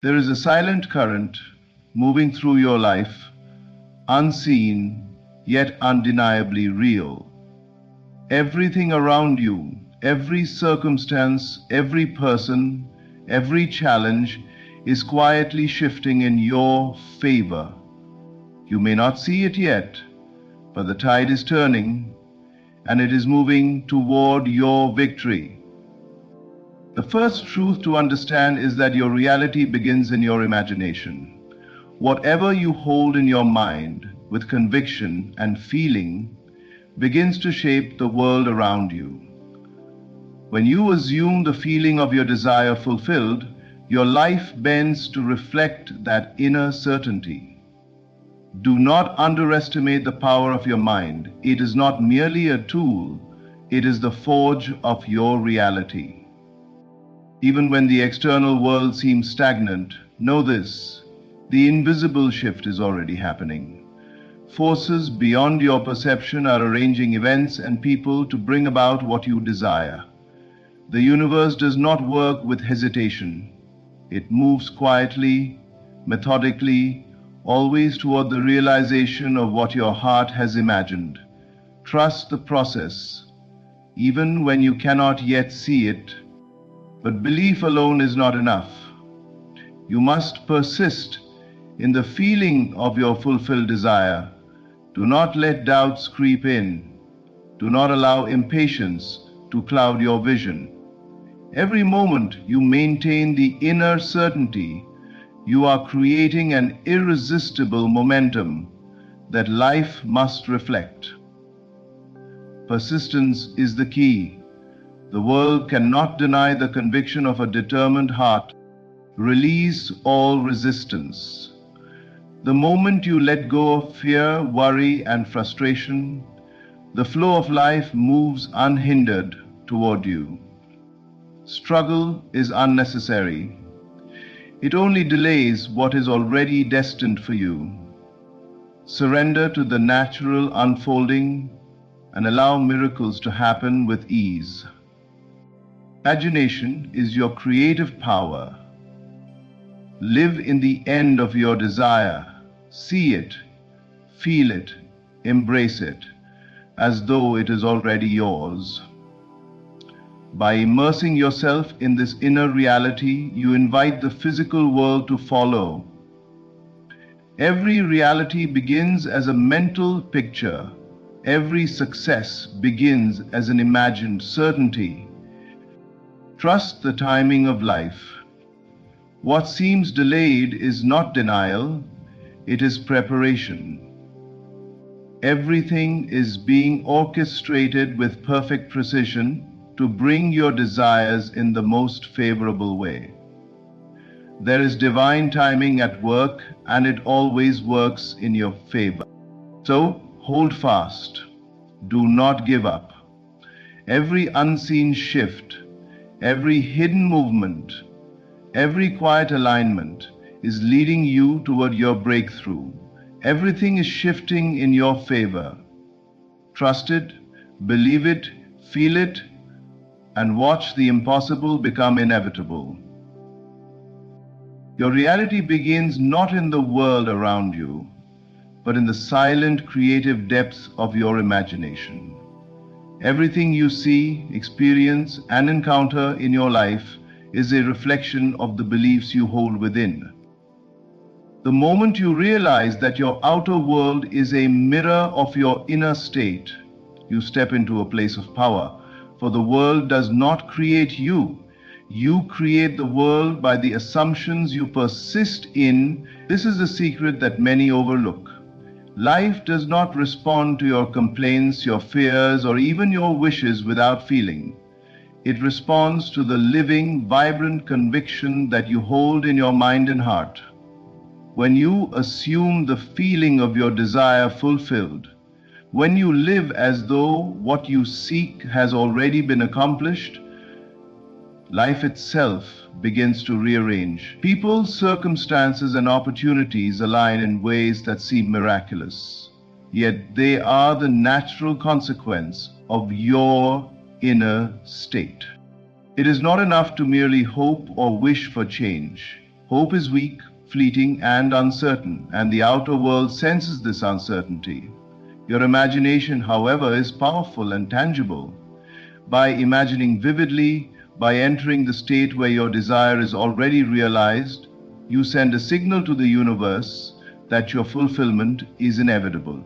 There is a silent current moving through your life, unseen yet undeniably real. Everything around you, every circumstance, every person, every challenge is quietly shifting in your favor. You may not see it yet, but the tide is turning and it is moving toward your victory. The first truth to understand is that your reality begins in your imagination. Whatever you hold in your mind with conviction and feeling begins to shape the world around you. When you assume the feeling of your desire fulfilled, your life bends to reflect that inner certainty. Do not underestimate the power of your mind. It is not merely a tool, it is the forge of your reality. Even when the external world seems stagnant, know this: the invisible shift is already happening. Forces beyond your perception are arranging events and people to bring about what you desire. The universe does not work with hesitation. It moves quietly, methodically, always toward the realization of what your heart has imagined. Trust the process, even when you cannot yet see it. But belief alone is not enough. You must persist in the feeling of your fulfilled desire. Do not let doubts creep in. Do not allow impatience to cloud your vision. Every moment you maintain the inner certainty, you are creating an irresistible momentum that life must reflect. Persistence is the key. The world cannot deny the conviction of a determined heart. Release all resistance. The moment you let go of fear, worry, and frustration, the flow of life moves unhindered toward you. Struggle is unnecessary. It only delays what is already destined for you. Surrender to the natural unfolding and allow miracles to happen with ease. Imagination is your creative power. Live in the end of your desire. See it, feel it, embrace it, as though it is already yours. By immersing yourself in this inner reality, you invite the physical world to follow. Every reality begins as a mental picture. Every success begins as an imagined certainty. Trust the timing of life. What seems delayed is not denial, it is preparation. Everything is being orchestrated with perfect precision to bring your desires in the most favorable way. There is divine timing at work, and it always works in your favor. So, hold fast. Do not give up. Every unseen shift, every hidden movement, every quiet alignment is leading you toward your breakthrough. Everything is shifting in your favor. Trust it, believe it, feel it, and watch the impossible become inevitable. Your reality begins not in the world around you, but in the silent creative depths of your imagination. Everything you see, experience, and encounter in your life is a reflection of the beliefs you hold within. The moment you realize that your outer world is a mirror of your inner state, you step into a place of power. For the world does not create you. You create the world by the assumptions you persist in. This is a secret that many overlook. Life does not respond to your complaints, your fears, or even your wishes without feeling. It responds to the living, vibrant conviction that you hold in your mind and heart. When you assume the feeling of your desire fulfilled, when you live as though what you seek has already been accomplished, life itself begins to rearrange. People, circumstances, and opportunities align in ways that seem miraculous, yet they are the natural consequence of your inner state. It is not enough to merely hope or wish for change. Hope is weak, fleeting, and uncertain, and the outer world senses this uncertainty. Your imagination, however, is powerful and tangible. By imagining vividly, by entering the state where your desire is already realized, you send a signal to the universe that your fulfillment is inevitable.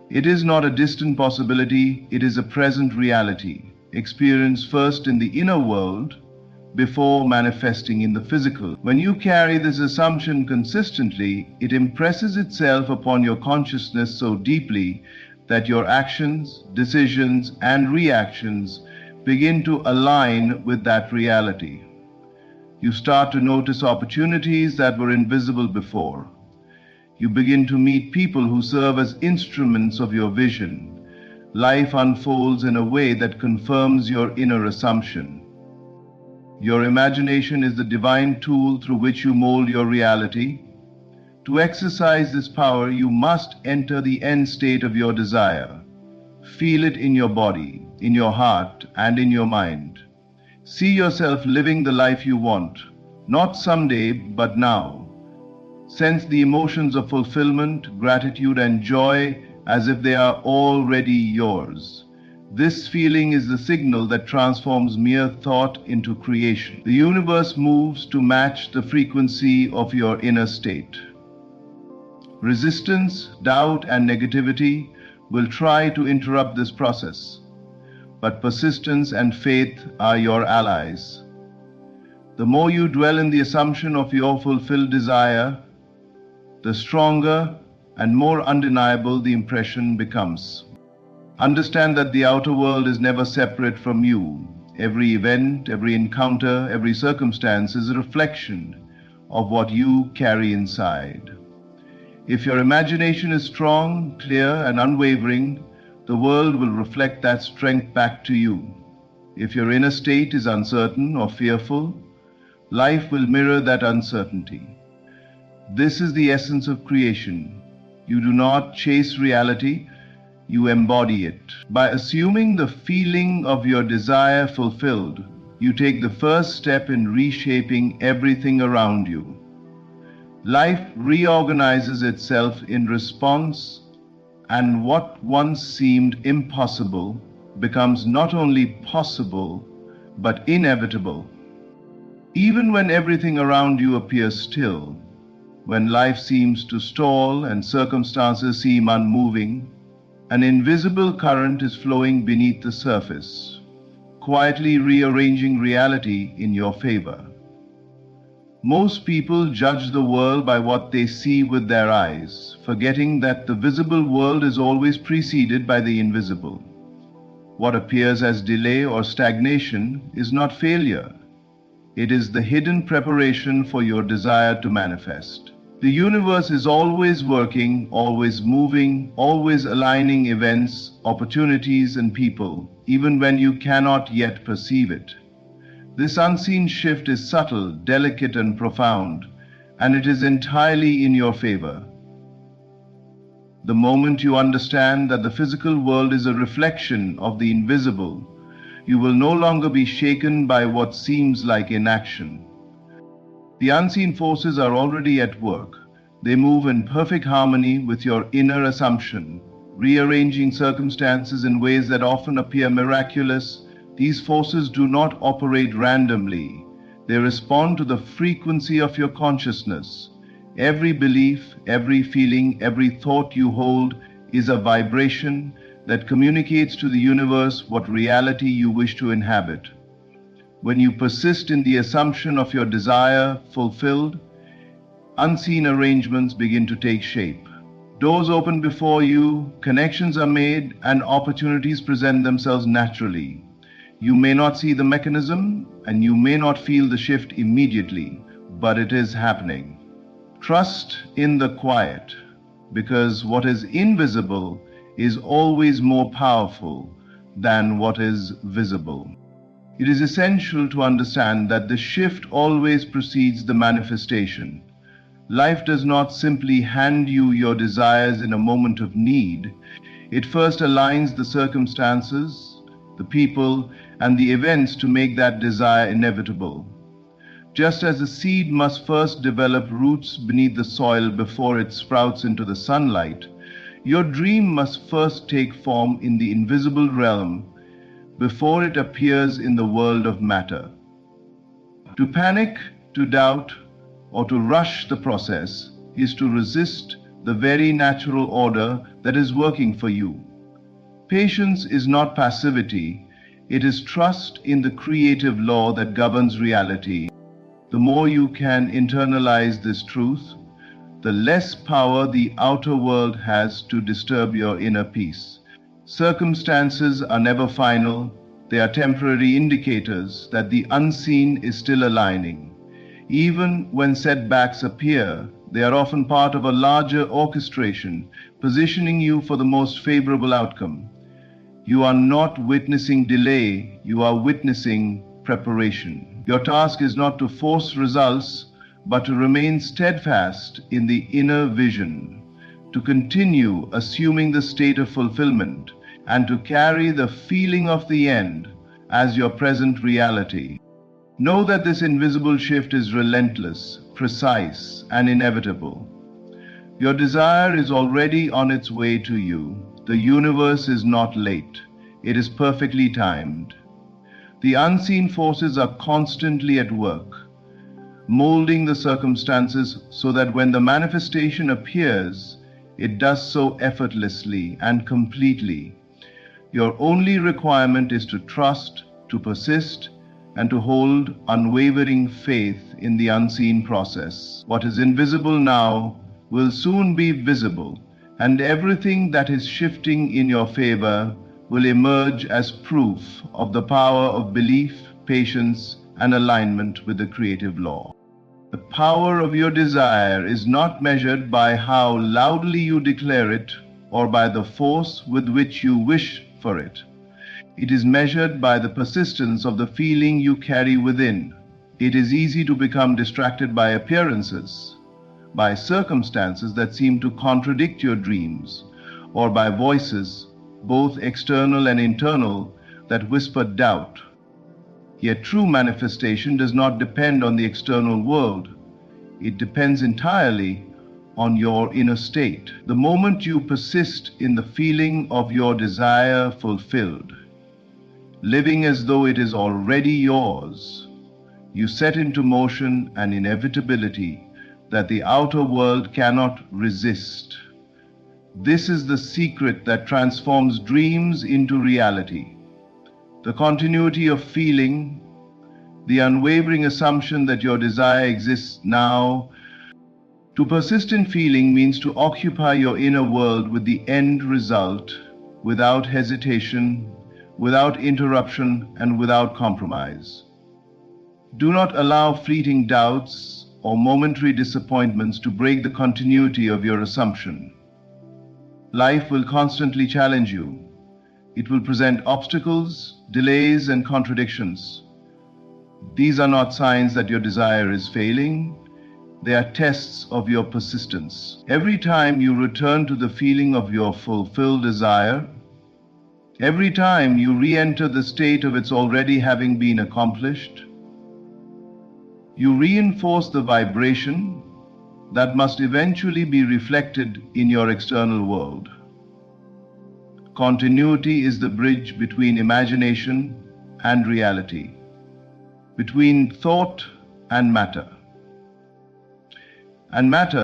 It is not a distant possibility, it is a present reality, experienced first in the inner world before manifesting in the physical. When you carry this assumption consistently, it impresses itself upon your consciousness so deeply that your actions, decisions, and reactions begin to align with that reality. You start to notice opportunities that were invisible before. You begin to meet people who serve as instruments of your vision. Life unfolds in a way that confirms your inner assumption. Your imagination is the divine tool through which you mold your reality. To exercise this power, you must enter the end state of your desire. Feel it in your body, in your heart, and in your mind. See yourself living the life you want, not someday, but now. Sense the emotions of fulfillment, gratitude, and joy as if they are already yours. This feeling is the signal that transforms mere thought into creation. The universe moves to match the frequency of your inner state. Resistance, doubt, and negativity will try to interrupt this process, but persistence and faith are your allies. The more you dwell in the assumption of your fulfilled desire, the stronger and more undeniable the impression becomes. Understand that the outer world is never separate from you. Every event, every encounter, every circumstance is a reflection of what you carry inside. If your imagination is strong, clear, and unwavering, the world will reflect that strength back to you. If your inner state is uncertain or fearful, life will mirror that uncertainty. This is the essence of creation. You do not chase reality, you embody it. By assuming the feeling of your desire fulfilled, you take the first step in reshaping everything around you. Life reorganizes itself in response, and what once seemed impossible becomes not only possible, but inevitable. Even when everything around you appears still, when life seems to stall and circumstances seem unmoving, an invisible current is flowing beneath the surface, quietly rearranging reality in your favor. Most people judge the world by what they see with their eyes, forgetting that the visible world is always preceded by the invisible. What appears as delay or stagnation is not failure. It is the hidden preparation for your desire to manifest. The universe is always working, always moving, always aligning events, opportunities, and people, even when you cannot yet perceive it. This unseen shift is subtle, delicate, and profound, and it is entirely in your favor. The moment you understand that the physical world is a reflection of the invisible, you will no longer be shaken by what seems like inaction. The unseen forces are already at work. They move in perfect harmony with your inner assumption, rearranging circumstances in ways that often appear miraculous. These forces do not operate randomly. They respond to the frequency of your consciousness. Every belief, every feeling, every thought you hold is a vibration that communicates to the universe what reality you wish to inhabit. When you persist in the assumption of your desire fulfilled, unseen arrangements begin to take shape. Doors open before you, connections are made, and opportunities present themselves naturally. You may not see the mechanism, and you may not feel the shift immediately, but it is happening. Trust in the quiet, because what is invisible is always more powerful than what is visible. It is essential to understand that the shift always precedes the manifestation. Life does not simply hand you your desires in a moment of need. It first aligns the circumstances, the people, and the events to make that desire inevitable. Just as a seed must first develop roots beneath the soil before it sprouts into the sunlight, your dream must first take form in the invisible realm before it appears in the world of matter. To panic, to doubt, or to rush the process is to resist the very natural order that is working for you. Patience is not passivity, it is trust in the creative law that governs reality. The more you can internalize this truth, the less power the outer world has to disturb your inner peace. Circumstances are never final, they are temporary indicators that the unseen is still aligning. Even when setbacks appear, they are often part of a larger orchestration, positioning you for the most favorable outcome. You are not witnessing delay, you are witnessing preparation. Your task is not to force results, but to remain steadfast in the inner vision, to continue assuming the state of fulfillment, and to carry the feeling of the end as your present reality. Know that this invisible shift is relentless, precise, and inevitable. Your desire is already on its way to you. The universe is not late. It is perfectly timed. The unseen forces are constantly at work, molding the circumstances so that when the manifestation appears, it does so effortlessly and completely. Your only requirement is to trust, to persist, and to hold unwavering faith in the unseen process. What is invisible now will soon be visible, and everything that is shifting in your favor will emerge as proof of the power of belief, patience, and alignment with the creative law. The power of your desire is not measured by how loudly you declare it or by the force with which you wish for it. It is measured by the persistence of the feeling you carry within. It is easy to become distracted by appearances, by circumstances that seem to contradict your dreams, or by voices, both external and internal, that whisper doubt. Yet true manifestation does not depend on the external world. It depends entirely on your inner state. The moment you persist in the feeling of your desire fulfilled, living as though it is already yours, you set into motion an inevitability that the outer world cannot resist. This is the secret that transforms dreams into reality. The continuity of feeling, the unwavering assumption that your desire exists now. To persist in feeling means to occupy your inner world with the end result, without hesitation, without interruption, and without compromise. Do not allow fleeting doubts or momentary disappointments to break the continuity of your assumption. Life will constantly challenge you. It will present obstacles, delays, and contradictions. These are not signs that your desire is failing. They are tests of your persistence. Every time you return to the feeling of your fulfilled desire, every time you re-enter the state of its already having been accomplished, you reinforce the vibration that must eventually be reflected in your external world. Continuity is the bridge between imagination and reality, between thought and matter. And matter,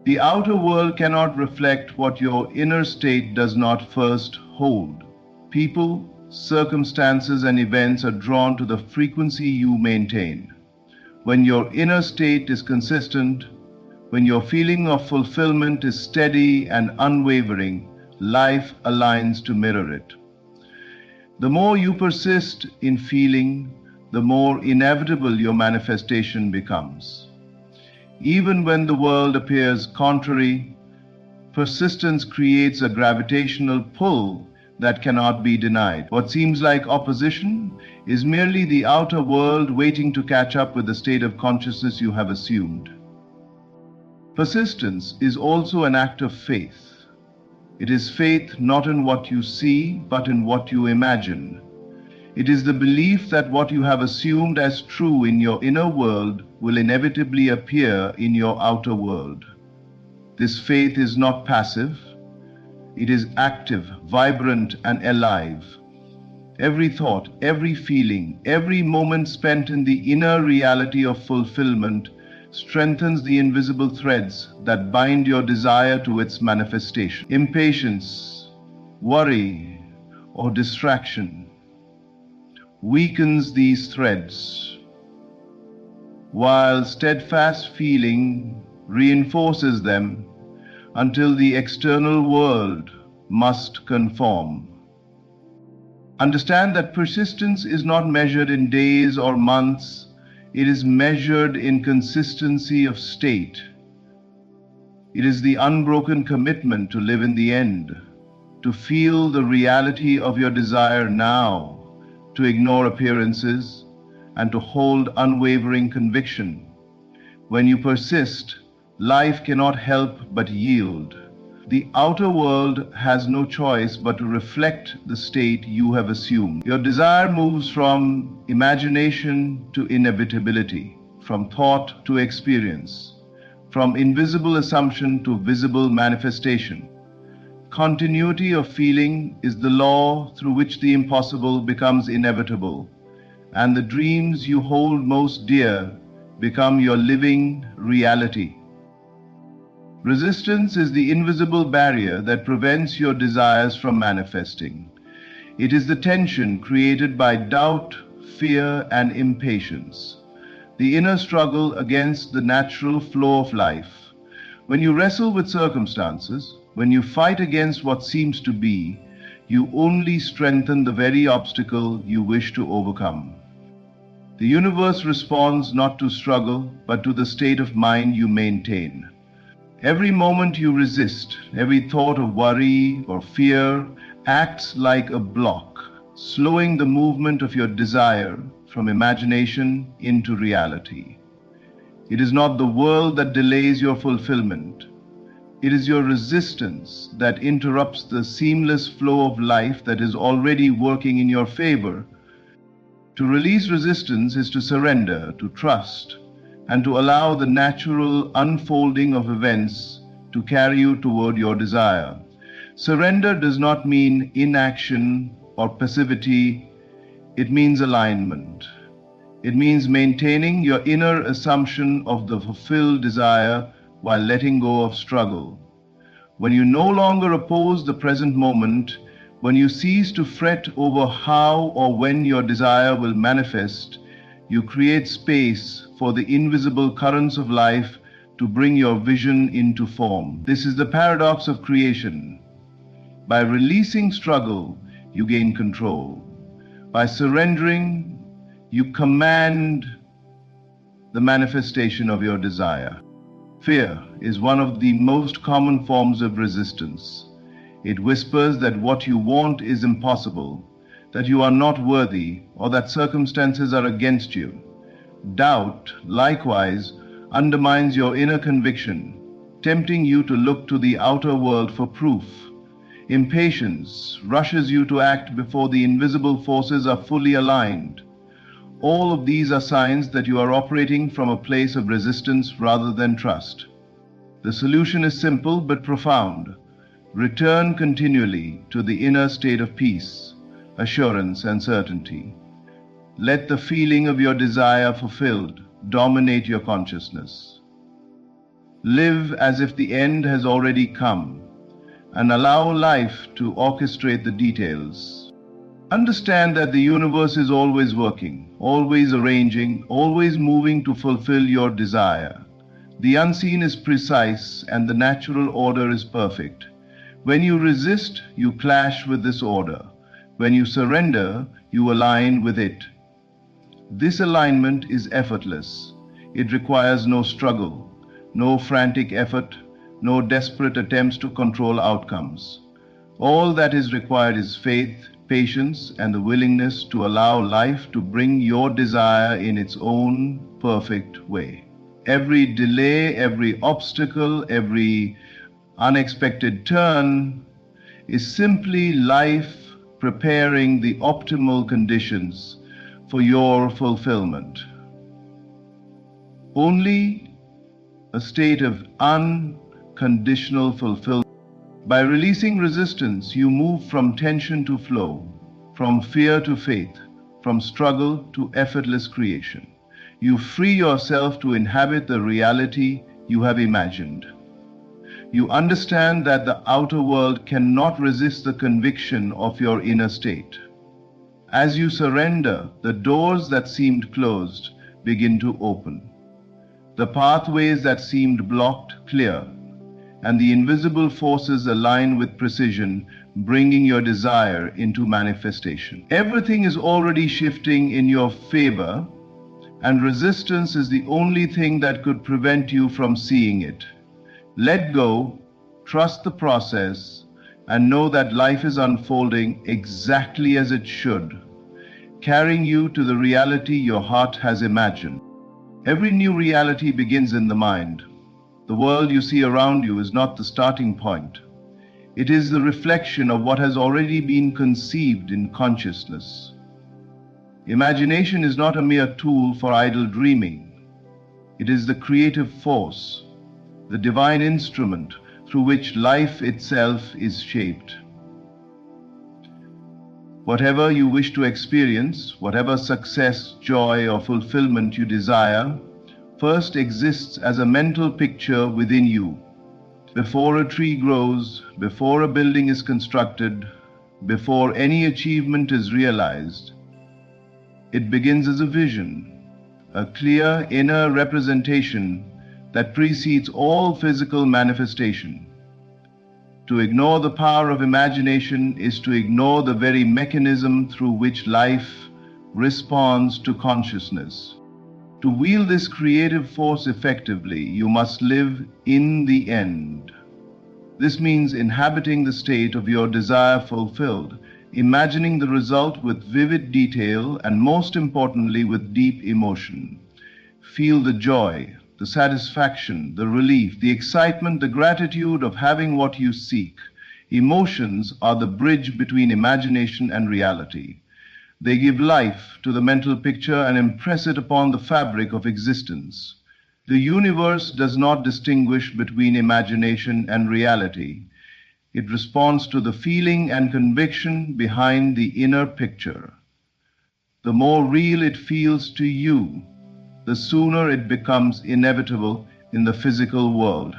the outer world cannot reflect what your inner state does not first hold. People, circumstances, and events are drawn to the frequency you maintain. When your inner state is consistent, when your feeling of fulfillment is steady and unwavering, life aligns to mirror it. The more you persist in feeling, the more inevitable your manifestation becomes. Even when the world appears contrary, persistence creates a gravitational pull that cannot be denied. What seems like opposition is merely the outer world waiting to catch up with the state of consciousness you have assumed. Persistence is also an act of faith. It is faith not in what you see, but in what you imagine. It is the belief that what you have assumed as true in your inner world will inevitably appear in your outer world. This faith is not passive. It is active, vibrant, and alive. Every thought, every feeling, every moment spent in the inner reality of fulfillment strengthens the invisible threads that bind your desire to its manifestation. Impatience, worry, or distraction weakens these threads, while steadfast feeling reinforces them until the external world must conform. Understand that persistence is not measured in days or months. It is measured in consistency of state. It is the unbroken commitment to live in the end, to feel the reality of your desire now, to ignore appearances, and to hold unwavering conviction. When you persist, life cannot help but yield. The outer world has no choice but to reflect the state you have assumed. Your desire moves from imagination to inevitability, from thought to experience, from invisible assumption to visible manifestation. Continuity of feeling is the law through which the impossible becomes inevitable, and the dreams you hold most dear become your living reality. Resistance is the invisible barrier that prevents your desires from manifesting. It is the tension created by doubt, fear, and impatience, the inner struggle against the natural flow of life. When you wrestle with circumstances, when you fight against what seems to be, you only strengthen the very obstacle you wish to overcome. The universe responds not to struggle, but to the state of mind you maintain. Every moment you resist, every thought of worry or fear acts like a block, slowing the movement of your desire from imagination into reality. It is not the world that delays your fulfillment. It is your resistance that interrupts the seamless flow of life that is already working in your favor. To release resistance is to surrender, to trust, and to allow the natural unfolding of events to carry you toward your desire. Surrender does not mean inaction or passivity. It means alignment. It means maintaining your inner assumption of the fulfilled desire while letting go of struggle. When you no longer oppose the present moment, when you cease to fret over how or when your desire will manifest, you create space for the invisible currents of life to bring your vision into form. This is the paradox of creation. By releasing struggle, you gain control. By surrendering, you command the manifestation of your desire. Fear is one of the most common forms of resistance. It whispers that what you want is impossible, that you are not worthy, or that circumstances are against you. Doubt, likewise, undermines your inner conviction, tempting you to look to the outer world for proof. Impatience rushes you to act before the invisible forces are fully aligned. All of these are signs that you are operating from a place of resistance rather than trust. The solution is simple but profound. Return continually to the inner state of peace, assurance, and certainty. Let the feeling of your desire fulfilled dominate your consciousness. Live as if the end has already come, and allow life to orchestrate the details. Understand that the universe is always working, always arranging, always moving to fulfill your desire. The unseen is precise and the natural order is perfect. When you resist, you clash with this order. When you surrender, you align with it. This alignment is effortless. It requires no struggle, no frantic effort, no desperate attempts to control outcomes. All that is required is faith, patience, and the willingness to allow life to bring your desire in its own perfect way. Every delay, every obstacle, every unexpected turn is simply life preparing the optimal conditions for your fulfillment. Only a state of unconditional fulfillment. By releasing resistance, you move from tension to flow, from fear to faith, from struggle to effortless creation. You free yourself to inhabit the reality you have imagined. You understand that the outer world cannot resist the conviction of your inner state. As you surrender, the doors that seemed closed begin to open. The pathways that seemed blocked clear, and the invisible forces align with precision, bringing your desire into manifestation. Everything is already shifting in your favor, and resistance is the only thing that could prevent you from seeing it. Let go, trust the process, and know that life is unfolding exactly as it should, carrying you to the reality your heart has imagined. Every new reality begins in the mind. The world you see around you is not the starting point. It is the reflection of what has already been conceived in consciousness. Imagination is not a mere tool for idle dreaming. It is the creative force, the divine instrument through which life itself is shaped. Whatever you wish to experience, whatever success, joy, or fulfillment you desire, first exists as a mental picture within you. Before a tree grows, before a building is constructed, before any achievement is realized, it begins as a vision, a clear inner representation that precedes all physical manifestation. To ignore the power of imagination is to ignore the very mechanism through which life responds to consciousness. To wield this creative force effectively, you must live in the end. This means inhabiting the state of your desire fulfilled, imagining the result with vivid detail, and most importantly, with deep emotion. Feel the joy, the satisfaction, the relief, the excitement, the gratitude of having what you seek. Emotions are the bridge between imagination and reality. They give life to the mental picture and impress it upon the fabric of existence. The universe does not distinguish between imagination and reality. It responds to the feeling and conviction behind the inner picture. The more real it feels to you, the sooner it becomes inevitable in the physical world.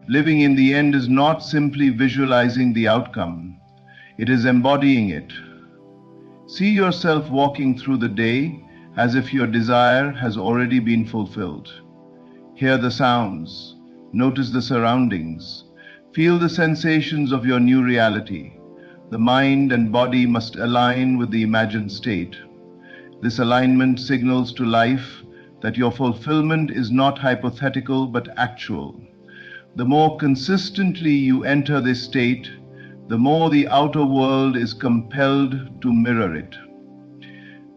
Living in the end is not simply visualizing the outcome. It is embodying it. See yourself walking through the day as if your desire has already been fulfilled. Hear the sounds, notice the surroundings, feel the sensations of your new reality. The mind and body must align with the imagined state. This alignment signals to life that your fulfillment is not hypothetical but actual. The more consistently you enter this state, the more the outer world is compelled to mirror it.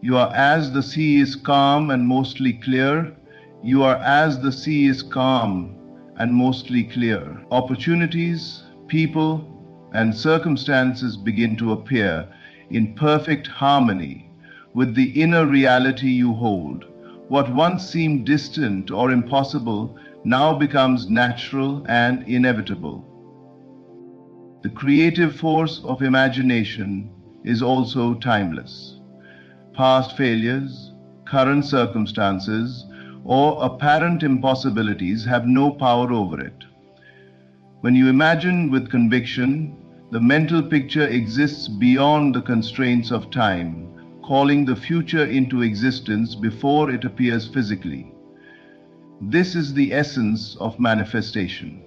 You are as the sea is calm and mostly clear. You are as the sea is calm and mostly clear. Opportunities, people, and circumstances begin to appear in perfect harmony with the inner reality you hold. What once seemed distant or impossible now becomes natural and inevitable. The creative force of imagination is also timeless. Past failures, current circumstances, or apparent impossibilities have no power over it. When you imagine with conviction, the mental picture exists beyond the constraints of time, calling the future into existence before it appears physically. This is the essence of manifestation.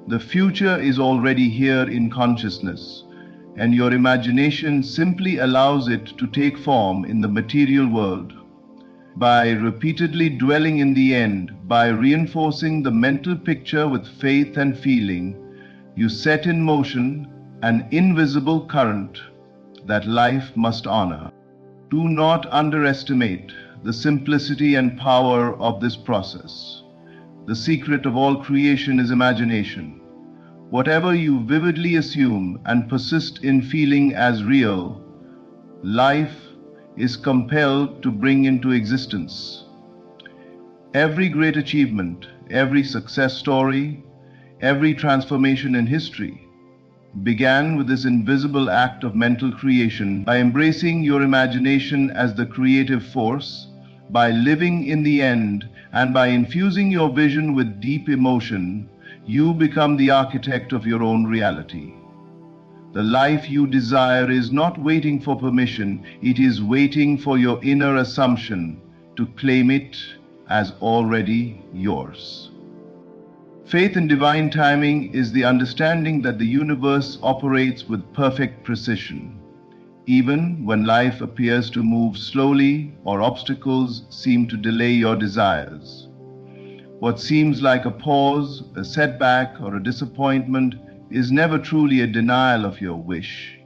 The future is already here in consciousness, and your imagination simply allows it to take form in the material world. By repeatedly dwelling in the end, by reinforcing the mental picture with faith and feeling, you set in motion an invisible current that life must honor. Do not underestimate the simplicity and power of this process. The secret of all creation is imagination. Whatever you vividly assume and persist in feeling as real life is compelled to bring into existence. Every great achievement, every success story, every transformation in history began with this invisible act of mental creation. By embracing your imagination as the creative force, by living in the end, and by infusing your vision with deep emotion, you become the architect of your own reality. The life you desire is not waiting for permission, it is waiting for your inner assumption to claim it as already yours. Faith in divine timing is the understanding that the universe operates with perfect precision. Even when life appears to move slowly or obstacles seem to delay your desires. What seems like a pause, a setback, or a disappointment is never truly a denial of your wish.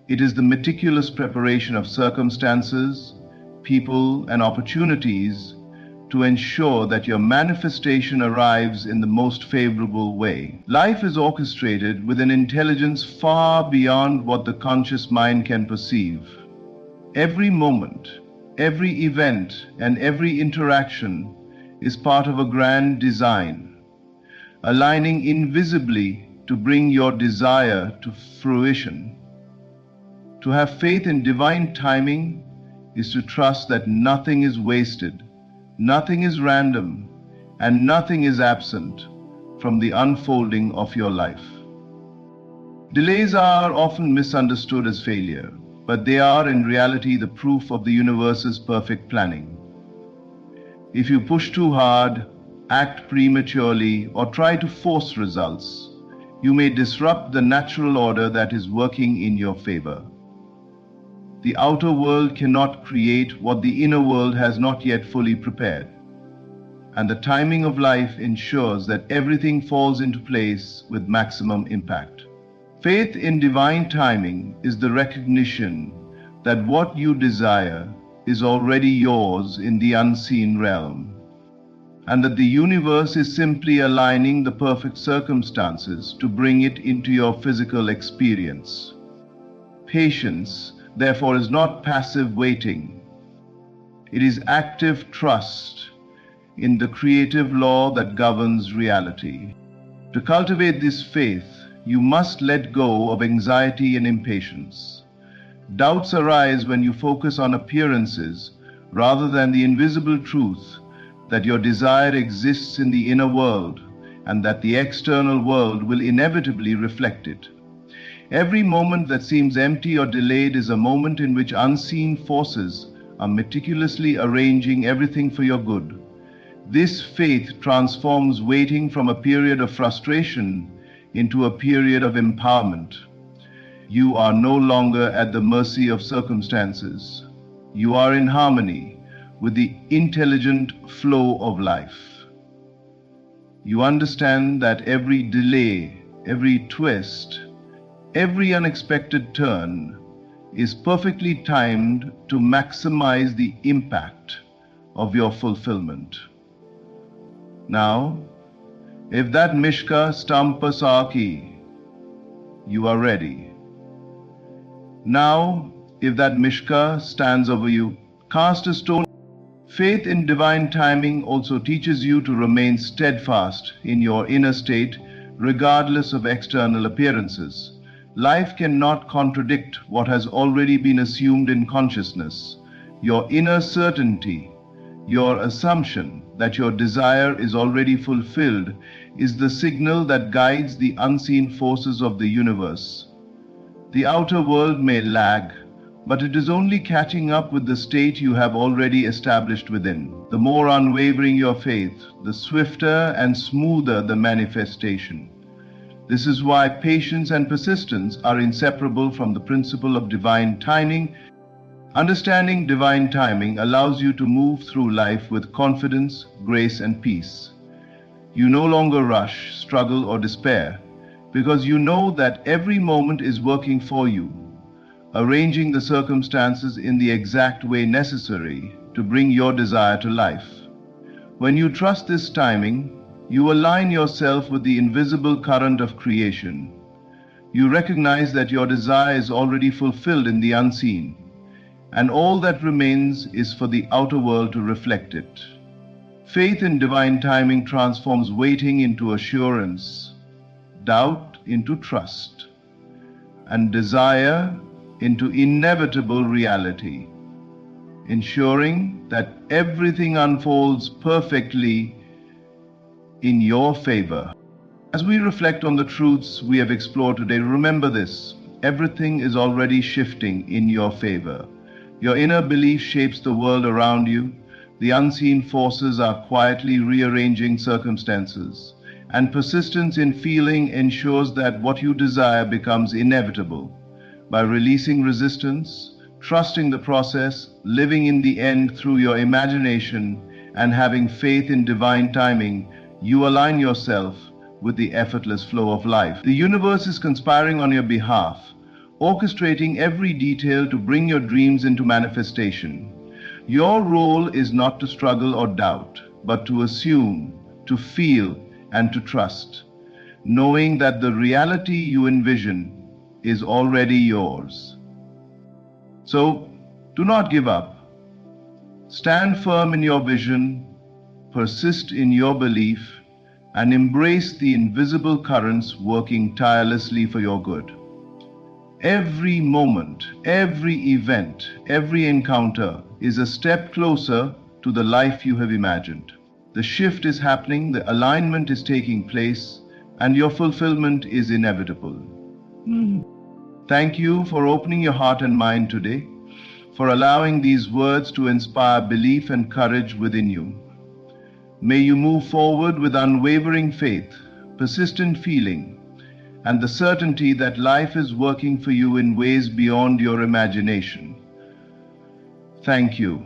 It is the meticulous preparation of circumstances, people, and opportunities to ensure that your manifestation arrives in the most favorable way. Life is orchestrated with an intelligence far beyond what the conscious mind can perceive. Every moment, every event, and every interaction is part of a grand design, aligning invisibly to bring your desire to fruition. To have faith in divine timing is to trust that nothing is wasted, nothing is random, and nothing is absent from the unfolding of your life. Delays are often misunderstood as failure, but they are in reality the proof of the universe's perfect planning. If you push too hard, act prematurely, or try to force results, you may disrupt the natural order that is working in your favor. The outer world cannot create what the inner world has not yet fully prepared. And the timing of life ensures that everything falls into place with maximum impact. Faith in divine timing is the recognition that what you desire is already yours in the unseen realm, and that the universe is simply aligning the perfect circumstances to bring it into your physical experience. Patience, therefore, is not passive waiting. It is active trust in the creative law that governs reality. To cultivate this faith, you must let go of anxiety and impatience. Doubts arise when you focus on appearances rather than the invisible truth that your desire exists in the inner world and that the external world will inevitably reflect it. Every moment that seems empty or delayed is a moment in which unseen forces are meticulously arranging everything for your good. This faith transforms waiting from a period of frustration into a period of empowerment. You are no longer at the mercy of circumstances. You are in harmony with the intelligent flow of life. You understand that every delay, every twist, every unexpected turn is perfectly timed to maximize the impact of your fulfillment. Now, if that Mishka Stampa Saki, you are ready. Now, if that Mishka stands over you, cast a stone. Faith in divine timing also teaches you to remain steadfast in your inner state regardless of external appearances. Life cannot contradict what has already been assumed in consciousness. Your inner certainty, your assumption that your desire is already fulfilled, is the signal that guides the unseen forces of the universe. The outer world may lag, but it is only catching up with the state you have already established within. The more unwavering your faith, the swifter and smoother the manifestation. This is why patience and persistence are inseparable from the principle of divine timing. Understanding divine timing allows you to move through life with confidence, grace, and peace. You no longer rush, struggle, or despair, because you know that every moment is working for you, arranging the circumstances in the exact way necessary to bring your desire to life. When you trust this timing, you align yourself with the invisible current of creation. You recognize that your desire is already fulfilled in the unseen, and all that remains is for the outer world to reflect it. Faith in divine timing transforms waiting into assurance, doubt into trust, and desire into inevitable reality, ensuring that everything unfolds perfectly in your favor. As we reflect on the truths we have explored today, remember this: everything is already shifting in your favor. Your inner belief shapes the world around you. The unseen forces are quietly rearranging circumstances, and persistence in feeling ensures that what you desire becomes inevitable. By releasing resistance, trusting the process, living in the end through your imagination, and having faith in divine timing, you align yourself with the effortless flow of life. The universe is conspiring on your behalf, orchestrating every detail to bring your dreams into manifestation. Your role is not to struggle or doubt, but to assume, to feel, and to trust, knowing that the reality you envision is already yours. So, do not give up. Stand firm in your vision, persist in your belief, and embrace the invisible currents working tirelessly for your good. Every moment, every event, every encounter is a step closer to the life you have imagined. The shift is happening, the alignment is taking place, and your fulfillment is inevitable. Thank you for opening your heart and mind today, for allowing these words to inspire belief and courage within you. May you move forward with unwavering faith, persistent feeling, and the certainty that life is working for you in ways beyond your imagination. Thank you.